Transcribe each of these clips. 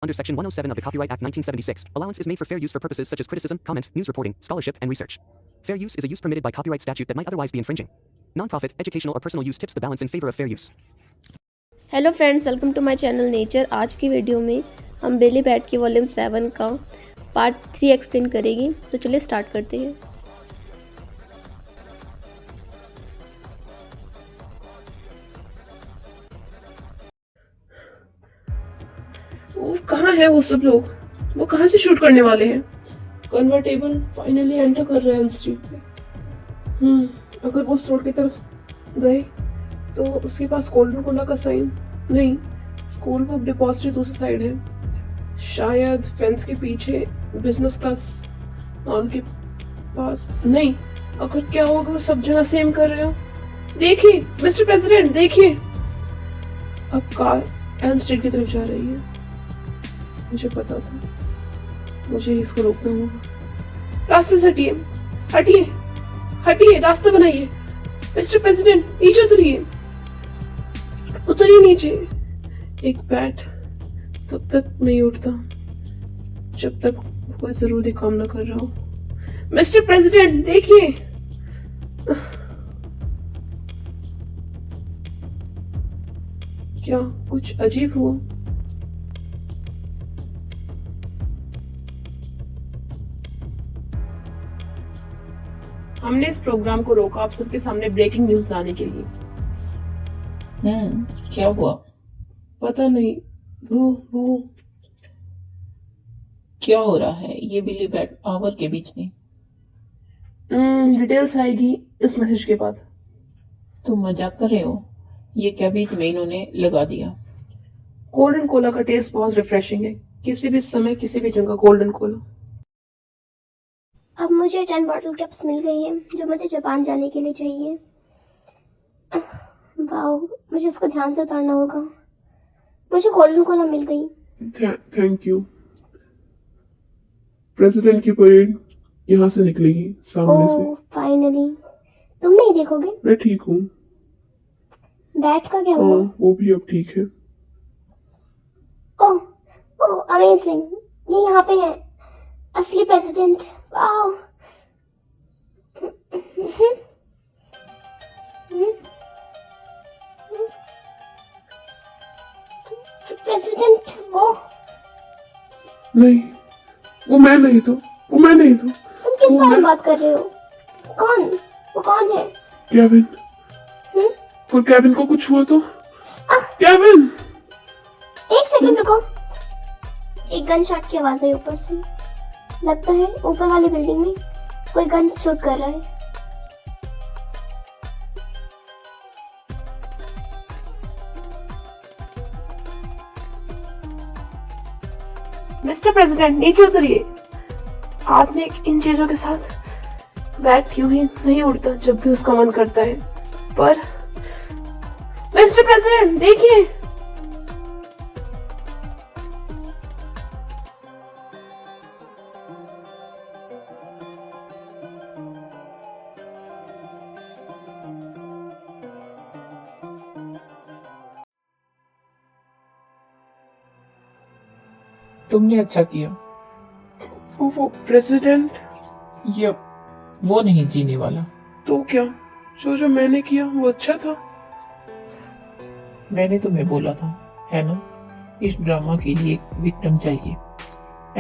under Section 107 of the Copyright Act 1976, allowance is made for fair use for purposes such as criticism, comment, news reporting, scholarship, and research. Fair use is a use permitted by copyright statute that might otherwise be infringing. Non-profit, educational or personal use tips the balance in favor of fair use. Hello friends, welcome to my channel nature. आज की video में हम बिली bat की volume 7 का part 3 explain करेंगे। तो चलिए start करते हैं। वो कहाँ है वो सब लोग? वो कहाँ से शूट करने वाले हैं? कन्वर्टेबल फाइनली एंटर कर रहे हैं हम स्ट्रीट पे। अगर वो स्टोर की तरफ गए तो उसके पास गोल्डन कोला का साइन नहीं, स्कूल बुक डिपॉजिटरी दूसरी साइड है। शायद फेंस के पीछे बिजनेस क्लास हॉल के पास नहीं। अगर क्या होगा वो सब जगह सेम कर रहे हो। देखिए मिस्टर प्रेसिडेंट, देखिए अब कार एल्म स्ट्रीट की तरफ जा रही है। मुझे पता था, मुझे इसको रोकना होगा। रास्ते से हटिए, हटिए, हटिए, रास्ता बनाइए। मिस्टर प्रेसिडेंट, नीचे उतरिए, उतरिए नीचे। एक बैट तब तक नहीं उठता जब तक कोई जरूरी काम ना कर रहा हो। मिस्टर प्रेसिडेंट देखिए। क्या कुछ अजीब हुआ? हमने इस प्रोग्राम को रोका आप सबके सामने ब्रेकिंग न्यूज लाने के लिए। क्या हुआ? पता नहीं, वो क्या हो रहा है ये बिली बैट आवर के बीच में? डिटेल्स आएगी इस मैसेज के बाद। तुम मजाक कर रहे हो? ये क्या बीच में इन्होंने लगा दिया? गोल्डन कोला का टेस्ट बहुत रिफ्रेशिंग है। किसी भी समय किसी भी जगह गोल्डन कोला। अब मुझे 10 बॉटल कैप्स मिल गई हैं जो मुझे जापान जाने के लिए चाहिए। वाओ, मुझे इसको ध्यान से उतारना होगा। मुझे गोल्डन कोला मिल गई। Thank you. प्रेसिडेंट की परेड यहाँ से निकलेगी सामने से। फाइनली। तुम नहीं देखोगे? मैं ठीक हूँ। बैट का क्या हुआ? वो भी अब ठीक है। ओह ओह, अमेजिंग, ये यहाँ पे है। असली प्रेसिडेंट। वाओ। प्रेसिडेंट नहीं, वो मैं नहीं था। तुम किस बारे में बात कर रहे हो? वो कौन है? केविन। और केविन को कुछ हुआ तो? केविन! एक सेकंड रुको। एक गन शॉट की आवाज आई ऊपर से। लगता है ऊपर वाली बिल्डिंग में कोई गन शूट कर रहा है। मिस्टर प्रेसिडेंट नीचे उतरिए। आदमी इन चीजों के साथ बैट यूं ही नहीं उड़ता जब भी उसका मन करता है। पर मिस्टर प्रेसिडेंट देखिए। तुमने अच्छा किया। वो प्रेसिडेंट? ये वो नहीं जीने वाला। तो क्या जो मैंने किया वो अच्छा था? मैंने तुम्हें बोला था, है ना? इस ड्रामा के लिए एक विक्टिम चाहिए।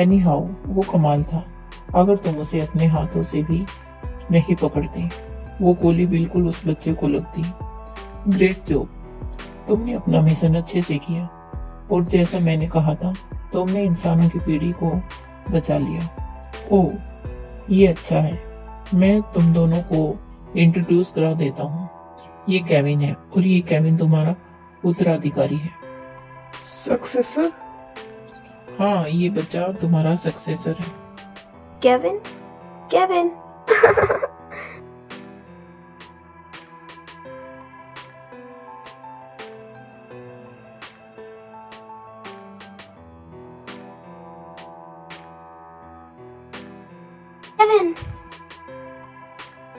एनी हाउ वो कमाल था। अगर तुम उसे अपने हाथों से भी नहीं पकड़ते, वो गोली बिल्कुल उस बच्चे को लगती। Great job. तुमने अपना मिशन अच्छे से किया और जैसा मैंने कहा था, तुमने इंसानों की पीढ़ी को बचा लिया। ओह, ये अच्छा है। मैं तुम दोनों को इंट्रोड्यूस करा देता हूँ। ये केविन है और ये केविन तुम्हारा उत्तराधिकारी है। सक्सेसर? हाँ, ये बच्चा तुम्हारा सक्सेसर है। केविन? केविन।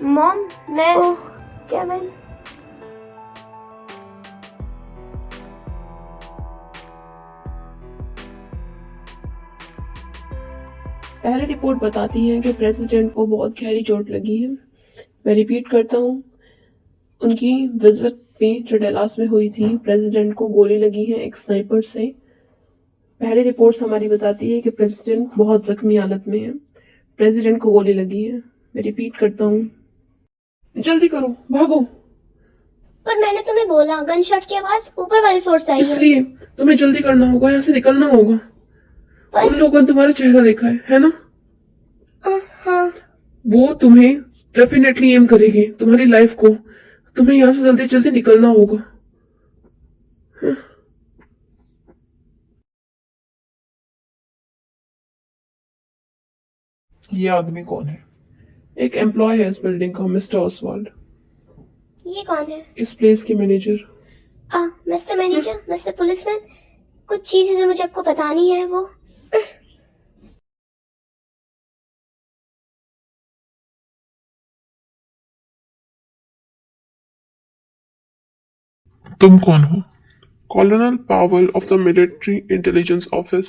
मॉम, मैं केविन। पहली रिपोर्ट बताती है कि प्रेसिडेंट को बहुत गहरी चोट लगी है। मैं रिपीट करता हूँ, उनकी विजिट पे जो डलास में हुई थी, प्रेसिडेंट को गोली लगी है एक स्नाइपर से। पहली रिपोर्ट्स हमारी बताती है कि प्रेसिडेंट बहुत जख्मी हालत में है। प्रेसिडेंट को गोली लगी है। मैं रिपीट करता हूँ, जल्दी करो, भागो। पर मैंने तुम्हें बोला गन शॉट की आवाज ऊपर वाले फ्लोर से आई है। इसलिए तुम्हें जल्दी करना होगा, यहाँ से निकलना होगा। उन लोगों ने तुम्हारा चेहरा देखा है ना? हाँ। वो तुम्हें डेफिनेटली एम करेगी, तुम्हारी लाइफ को। तुम्हें यहाँ से जल्दी जल्दी निकलना होगा। हाँ? ये आदमी कौन है? एक एम्प्लॉय है इस बिल्डिंग का, मिस्टर ऑसवाल्ड। ये कौन है? इस प्लेस के manager. Mister manager, mister policeman, कुछ चीजें जो मुझे आपको बतानी है वो। तुम कौन हो? कॉलोनल पावल of the military intelligence office.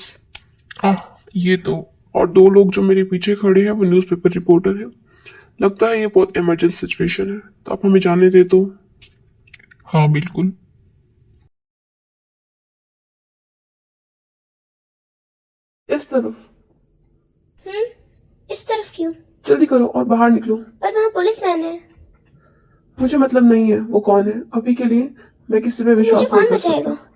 ये तो, और दो लोग जो मेरे पीछे खड़े हैं वो न्यूज़पेपर रिपोर्टर है। लगता है ये बहुत इमरजेंसी सिचुएशन है, तो आप हमें जाने दे दो। हाँ बिल्कुल। इस तरफ। इस तरफ क्यों? जल्दी करो और बाहर निकलो। पर वहाँ पुलिसमैन है। मुझे मतलब नहीं है वो कौन है। अभी के लिए मैं किसी पे मुझे विश्वास कौन नहीं कर बचाएगा? सकता।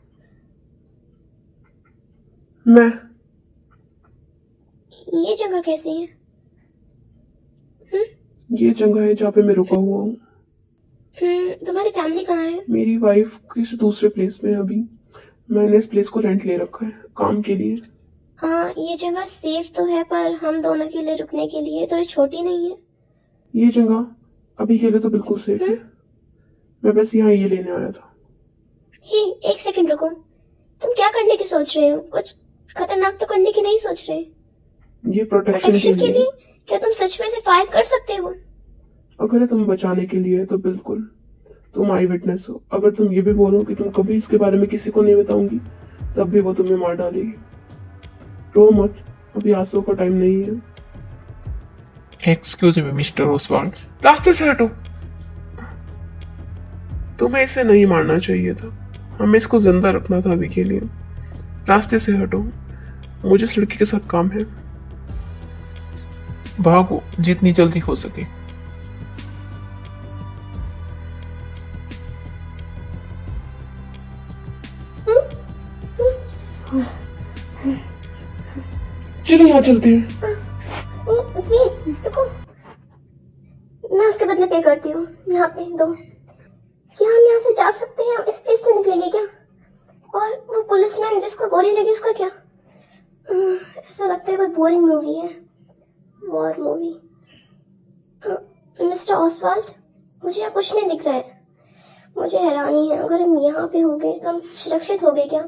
मैं। ये जगह कैसी है? ये जगह है जहाँ पे मैं रुका हुआ हूँ। तुम्हारी फैमिली कहाँ है? मेरी वाइफ किसी दूसरे प्लेस में है अभी। मैंने इस प्लेस को रेंट ले रखा है काम के लिए। हाँ, ये जगह सेफ तो है, पर हम दोनों के लिए रुकने के लिए थोड़ी छोटी नहीं है? ये जगह अभी के लिए तो बिल्कुल सेफ है। मैं बस यहाँ ये लेने आया था। हे, एक सेकंड रुको। तुम क्या करने की सोच रहे हो? कुछ खतरनाक तो करने की नहीं सोच रहे? ये प्रोटेक्शन प्रोटेक्शन के लिए। क्या तुम सच में से फायर कर सकते हो? अगर ये तुम बचाने के लिए है तो बिल्कुल। तुम आई विटनेस हो। अगर तुम ये भी बोलो कि तुम कभी इसके बारे में किसी को नहीं बताऊंगी, तब भी वो तुम्हें मार डालेगी। रो मत, अभी आंसू का टाइम नहीं है। Excuse me mister Oswald. रास्ते से हटो। तुम्हें इसे नहीं मारना चाहिए था, हमें इसको जिंदा रखना था अभी के लिए। रास्ते से हटो, मुझे इस लड़की के साथ काम है। भागो जितनी जल्दी हो सके। चलो यहाँ चलते हैं। रुको, मैं उसके बदले पे करती हूँ। यहाँ पे दो। क्या हम यहाँ से जा सकते हैं? हम इस प्लेस से निकलेंगे क्या? और वो पुलिसमैन जिसको गोली लगी उसका क्या? ऐसा लगता है कोई बोरिंग मूवी है, वॉर मूवी। मिस्टर ऑसवाल्ड, मुझे यहाँ कुछ नहीं दिख रहा है। मुझे हैरानी है, अगर हम यहाँ पे हो गए तो हम सुरक्षित हो गए क्या?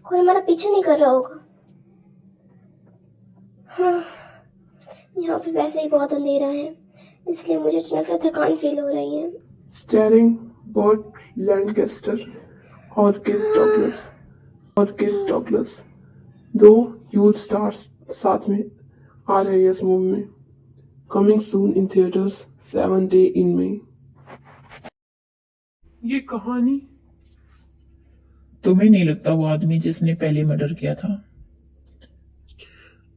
कोई हमारा पीछे नहीं कर रहा होगा? हाँ, यहाँ पे वैसे ही बहुत अंधेरा है, इसलिए मुझे अचानक से थकान फील हो रही है। स्टेरिंग बर्ट लैंकेस्टर, ऑर्किड डॉगलस, दो ह्यूज स्टार्स साथ में आ रहे हैं इस मूवी में। Coming soon in theatres 7 day in May. ये कहानी। तुम्हें नहीं लगता वो आदमी जिसने पहले मर्डर किया था?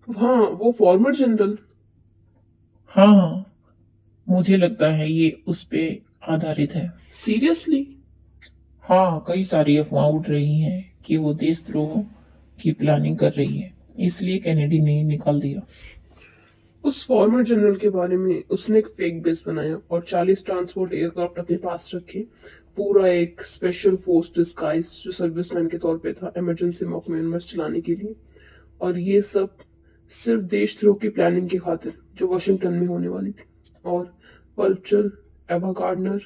हाँ, वो फॉर्मर जनरल। हाँ, मुझे लगता है ये उस पे आधारित है। सीरियसली? हाँ, कई सारी अफवाह उठ रही हैं कि वो देशद्रोह की प्लानिंग कर रही है, इसलिए कैनेडी ने निकाल दिया। उस फॉर्मर जनरल के बारे में उसने एक फेक बेस बनाया और 40 ट्रांसपोर्ट एयरक्राफ्ट अपने पास रखे। पूरा एक स्पेशल फोर्स डिस्गाइज जो सर्विसमैन के तौर पे था, इमरजेंसी मॉक मैन्यूवर्स चलाने के लिए। और ये सब सिर्फ देशद्रोह की प्लानिंग की खातिर जो वॉशिंगटन में होने वाली थी। और पल्चर एवा गार्डनर,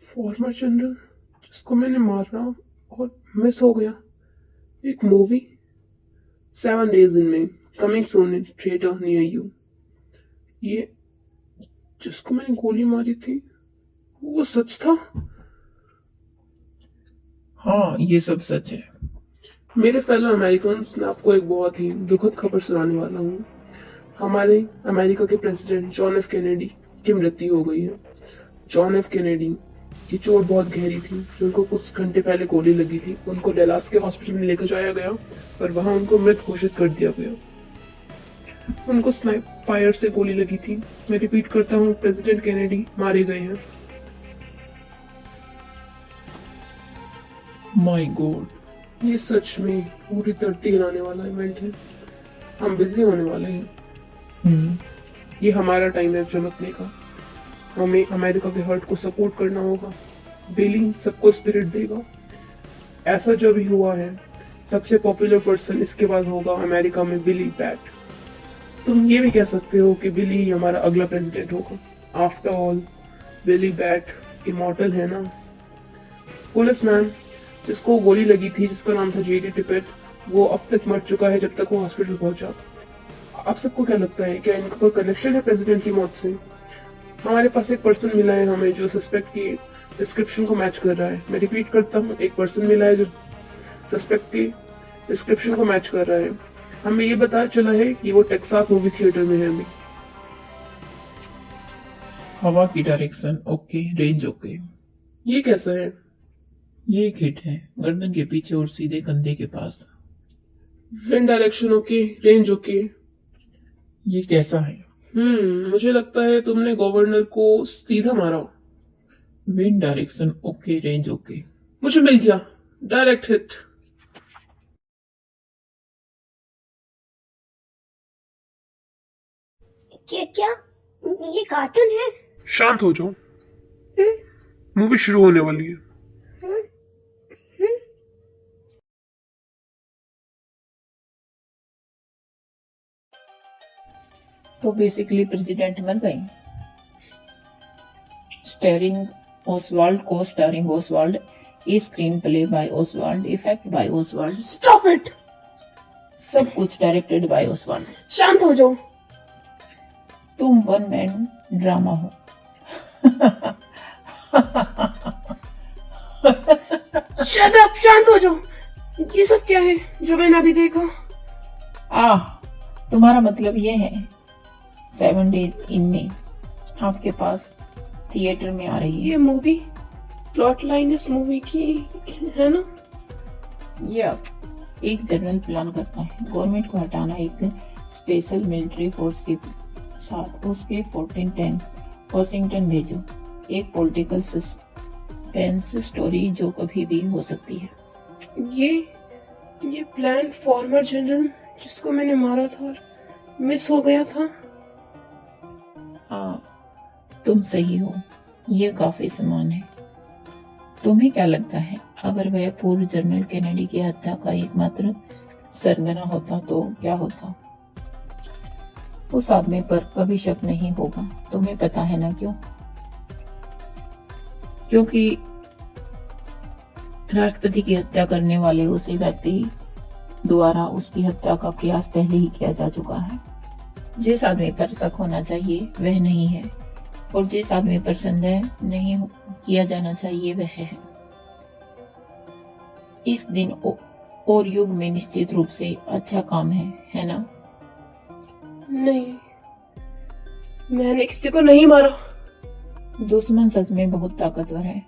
फॉर्मर जनरल जिसको मैंने मारा और मिस हो गया। एक movie 7 days in May, coming soon in theatre near you. ये जिसको मैंने गोली मारी थी वो सच था? हाँ, ये सब सच है। मेरे फेलो अमेरिकन्स, मैं आपको एक बहुत ही दुखद खबर सुनाने वाला हूँ। हमारे अमेरिका के प्रेसिडेंट जॉन एफ कैनेडी की मृत्यु हो गई है। जॉन एफ कैनेडी की चोट बहुत गहरी थी, जो उनको कुछ घंटे पहले गोली लगी थी। उनको डलास के हॉस्पिटल में लेकर जाया गया, पर वहां उनको मृत घोषित कर दिया गया। उनको स्नाइप फायर से गोली लगी थी। मैं रिपीट करता हूँ, प्रेसिडेंट कैनेडी मारे गए हैं। माय गॉड, ये सच में पूरी धरती हिलाने वाला इवेंट है। हम बिजी होने वाले हैं। ये हमारा टाइम है चमकने का। हमें अमेरिका के हर्ट को सपोर्ट करना होगा। बिली सबको स्पिरिट देगा। ऐसा जब भी हुआ है, सबसे पॉपुलर पर्सन इसके बाद होगा अमेरिका में बिली बैट। तुम ये भी कह सकते हो कि बिली हमारा अगला प्रेसिडेंट होगा। आफ्टर ऑल बिली बैट इमॉर्टल है ना। पुलिसमैन जिसको गोली लगी थी, जिसका नाम था जेडी टिपेट, वो अब तक मर चुका है जब तक वो हॉस्पिटल पहुंचा। आप सबको क्या लगता है, क्या इनका कोई कनेक्शन है प्रेसिडेंट की मौत से? हमारे पास एक पर्सन मिला है हमें, जो सस्पेक्ट की डिस्क्रिप्शन को मैच कर रहा है। मैं रिपीट करता हूँ, एक पर्सन मिला है जो सस्पेक्ट की डिस्क्रिप्शन को मैच कर रहा है। हमें ये पता चला है कि वो टेक्सास मूवी थिएटर में है अभी। हवा की डायरेक्शन ओके, रेंज ओके। ये कैसा है? ये एक हिट है, गर्दन के पीछे और सीधे कंधे के पास। Wind direction okay, range okay. ये कैसा है? मुझे लगता है तुमने गवर्नर को सीधा मारा। Wind direction okay, range okay. मुझे मिल गया, डायरेक्ट हिट। क्या ये कार्टून है? शांत हो जाओ, मूवी शुरू होने वाली है। तो बेसिकली प्रेसिडेंट मर गए। स्टारिंग ओसवाल्ड, को starring Oswald, screen play by Oswald, effect bye Oswald, stop it. सब कुछ डायरेक्टेड बाय ओसवाल्ड। शांत हो जाओ। तुम वन मैन ड्रामा हो। शट अप, शांत हो जाओ। ये सब क्या है जो मैंने अभी देखा? तुम्हारा मतलब ये है 7 days इन में आपके पास थिएटर में आ रही है। ये मूवी प्लॉट लाइन इस मूवी की है ना? ये एक जनरल प्लान करता है गवर्नमेंट को हटाना, एक स्पेशल मिलिट्री फोर्स के साथ उसके 14 टैंक वॉशिंगटन भेजो। एक पॉलिटिकल सस्पेंस स्टोरी जो कभी भी हो सकती है। ये प्लान फॉर्मर जनरल जिसको मैंने मारा था और मिस हो गया था। तुम सही हो, ये काफी समान है। तुम्हें क्या लगता है, अगर वह पूर्व जनरल कैनेडी की हत्या का एकमात्र सरगना होता तो क्या होता? उस आदमी पर कभी शक नहीं होगा। तुम्हें पता है ना क्यों? क्योंकि राष्ट्रपति की हत्या करने वाले उसी व्यक्ति द्वारा उसकी हत्या का प्रयास पहले ही किया जा चुका है। जिस आदमी पर शक होना चाहिए वह नहीं है, और जिस आदमी पर संदेह नहीं किया जाना चाहिए वह है। इस दिन और युग में निश्चित रूप से अच्छा काम है ना? नहीं, मैंने किसी को नहीं मारा। दुश्मन सच में बहुत ताकतवर है।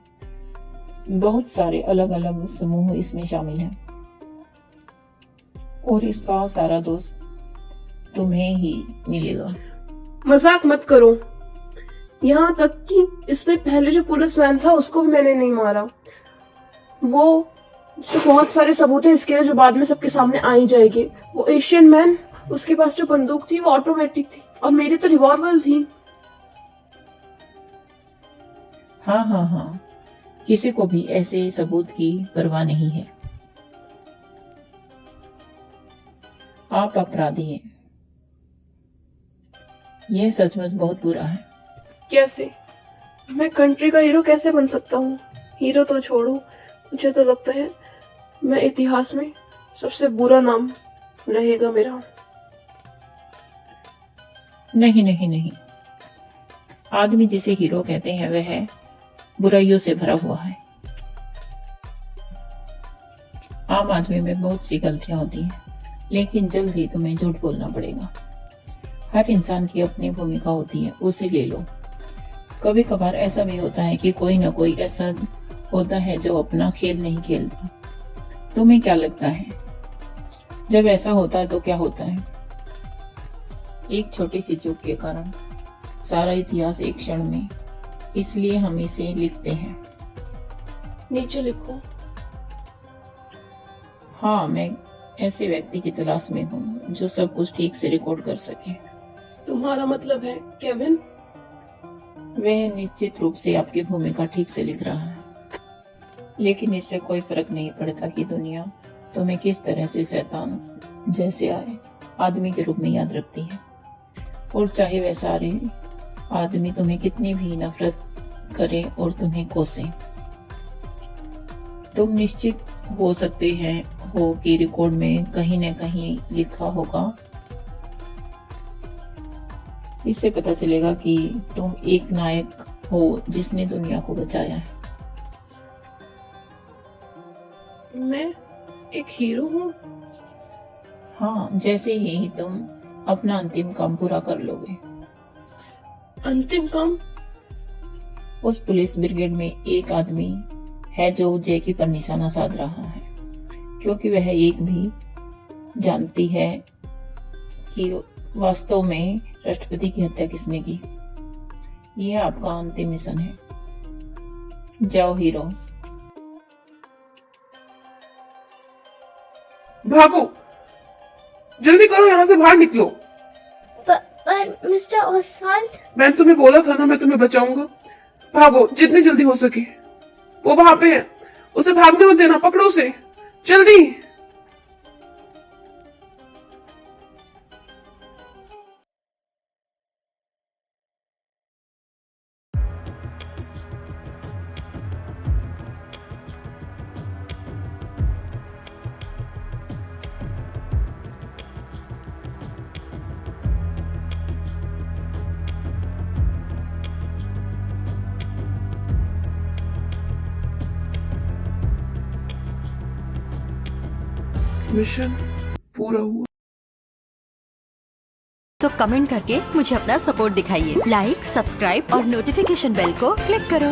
बहुत सारे अलग अलग समूह इसमें शामिल हैं, और इसका सारा दोष तुम्हें ही मिलेगा। मजाक मत करो। यहाँ तक कि इसमें पहले जो पुलिसमैन था उसको भी मैंने नहीं मारा। वो जो बहुत सारे सबूत है इसके लिए जो बाद में सबके सामने आ ही जाएंगे। वो एशियन मैन, उसके पास जो बंदूक थी वो ऑटोमेटिक थी और मेरी तो रिवॉल्वर थी। हाँ, किसी को भी ऐसे सबूत की परवाह नहीं है। आप अपराधी हैं। यह सचमुच बहुत बुरा है। कैसे? मैं कंट्री का हीरो कैसे बन सकता हूँ? हीरो तो छोड़ो, मुझे तो लगता है मैं इतिहास में सबसे बुरा नाम रहेगा मेरा। नहीं, आदमी जिसे हीरो कहते हैं वह बुराइयों से भरा हुआ है। आम आदमी में बहुत सी गलतियां होती हैं, लेकिन जल्द ही तुम्हें झूठ बोलना पड़ेगा। हर इंसान की अपनी भूमिका होती है, उसे ले लो। कभी कभार ऐसा भी होता है कि कोई ना कोई ऐसा होता है जो अपना खेल नहीं खेलता। तुम्हें क्या लगता है, जब ऐसा होता है तो क्या होता है? एक छोटी सी चूक के कारण सारा इतिहास एक क्षण में, इसलिए हम इसे लिखते हैं। नीचे लिखो। हाँ, मैं ऐसे व्यक्ति की तलाश में हूँ जो सब कुछ ठीक से रिकॉर्ड कर सके। तुम्हारा मतलब है केविन? वह निश्चित रूप से आपकी भूमिका ठीक से लिख रहा है, लेकिन इससे कोई फर्क नहीं पड़ता कि दुनिया तुम्हें किस तरह से शैतान जैसे आए आदमी के रूप में याद रखती है। और चाहे वह सारे आदमी तुम्हें कितनी भी नफरत करें और तुम्हें कोसें, तुम निश्चित हो सकते हैं हो कि रिकॉर्ड में कहीं न कहीं लिखा होगा। इससे पता चलेगा कि तुम एक नायक हो जिसने दुनिया को बचाया है। मैं एक हीरो हूँ? हाँ, जैसे ही तुम अपना अंतिम काम पूरा कर लोगे। अंतिम काम? उस पुलिस ब्रिगेड में एक आदमी है जो जैकी पर निशाना साध रहा है, क्योंकि वह एक भी जानती है कि वास्तव में राष्ट्रपति की हत्या किसने की। यह आपका अंतिम मिशन है। जाओ हीरो। भागो, जल्दी करो, यहाँ से बाहर निकलो। पर मिस्टर ओसवाल्ड, मैंने तुम्हें बोला था ना, मैं तुम्हें बचाऊंगा। भागो जितनी जल्दी हो सके। वो वहां पे है, उसे भागने मत देना, पकड़ो उसे जल्दी। मिशन पूरा हुआ। तो कमेंट करके मुझे अपना सपोर्ट दिखाइए। लाइक, सब्सक्राइब और नोटिफिकेशन बेल को क्लिक करो।